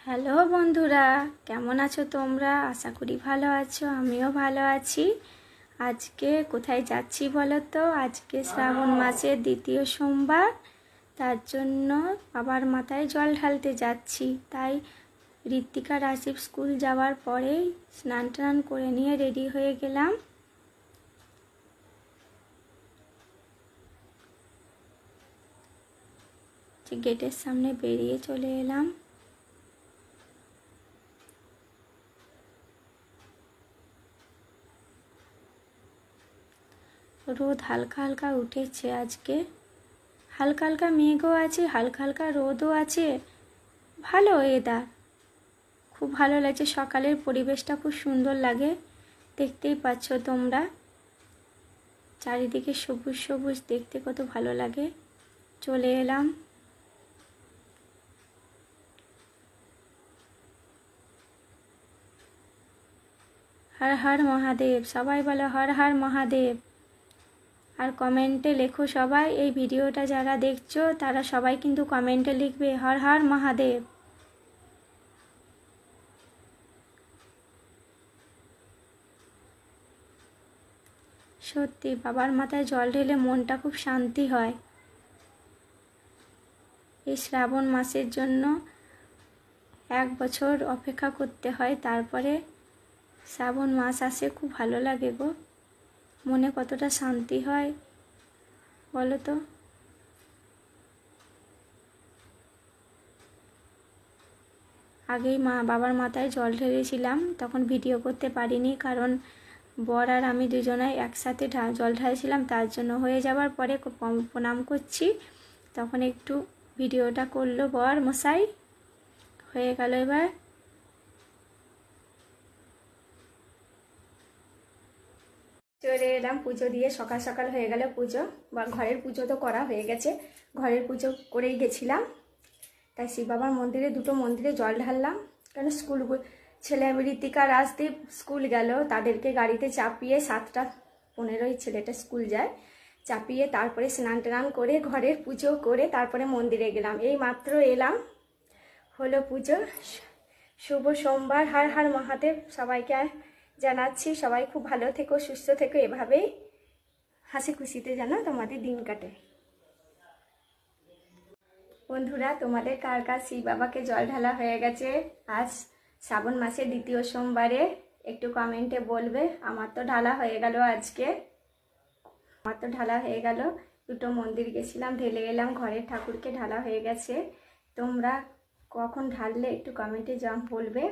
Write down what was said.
Hello বন্ধুরা, কেমন আছো তোমরা? আশা করি ভালো আছো, আমিও ভালো আছি। আজকে কোথায় যাচ্ছি বলো তো? আজকে শ্রাবণ মাসের দ্বিতীয় সোমবার, তার জন্য বাবার মাথায় জল ঢালতে যাচ্ছি। তাই ঋত্বিকা রাশিব স্কুল যাওয়ার পরেই স্নান টান করে নিয়ে রেডি হয়ে গেলাম। গেটের সামনে বেরিয়ে চলে এলাম। রোদ হালকা হালকা উঠেছে আজকে, হালকা হালকা মেঘও আছে, হালকা হালকা রোদও আছে। ভালো ওয়েদার, খুব ভালো লাগছে। সকালের পরিবেশটা খুব সুন্দর লাগে, দেখতেই পাচ্ছ তোমরা। চারিদিকে সবুজ সবুজ, দেখতে কত ভালো লাগে। চলে এলাম। হর হর মহাদেব, সবাই বলো হর হর মহাদেব। আর কমেন্টে লেখো সবাই, এই ভিডিওটা যারা দেখছো তারা সবাই কিন্তু কমেন্টে লিখবে হর হর মহাদেব। সত্যি বাবার মাথায় জল ঢেলে মনটা খুব শান্তি হয়। এই শ্রাবণ মাসের জন্য 1 বছর অপেক্ষা করতে হয়, তারপরে শ্রাবণ মাস আসে। খুব ভালো লাগে গো, মনে কতটা শান্তি হয় বলো তো। আগেই বাবার মাথায় জল ঢেলেছিলাম, তখন ভিডিও করতে পারিনি, কারণ বর আর আমি দুজনে একসাথে জল ঢালছিলাম। তার জন্য হয়ে যাওয়ার পরে প্রণাম করছি, তখন একটু ভিডিওটা করলো বর মশাই। হয়ে গেল। এবার চলে এলাম পুজো দিয়ে। সকাল সকাল হয়ে গেল পুজো, বা ঘরের পুজো তো করা হয়ে গেছে, ঘরের পুজো করেই গেছিলাম। তাই শিব বাবার মন্দিরে, দুটো মন্দিরে জল ঢাললাম। কারণ স্কুল ছেলে ঋতিকা রাজদীপ স্কুল গেল, তাদেরকে গাড়িতে চাপিয়ে 7:15 ছেলেটা স্কুল যায়, চাপিয়ে তারপরে স্নান টান করে ঘরের পুজো করে তারপরে মন্দিরে গেলাম। এই মাত্র এলাম, হলো পুজো। শুভ সোমবার। হর হর মহাদেব সবাইকে জানাচ্ছি। সবাই খুব ভালো থেকো, সুস্থ থেকো, এভাবেই হাসি খুশিতে যেন তোমাদের দিন কাটে। বন্ধুরা, তোমাদের কার কার শিব বাবাকে জল ঢালা হয়ে গেছে আজ শ্রাবণ মাসের দ্বিতীয় সোমবারে? একটু কমেন্টে বলবে। আমার তো ঢালা হয়ে গেল আজকে, দুটো মন্দির গেছিলাম, ঢেলে এলাম। ঘরের ঠাকুরকে ঢালা হয়ে গেছে। তোমরা কখন ঢাললে একটু কমেন্টে বলবে।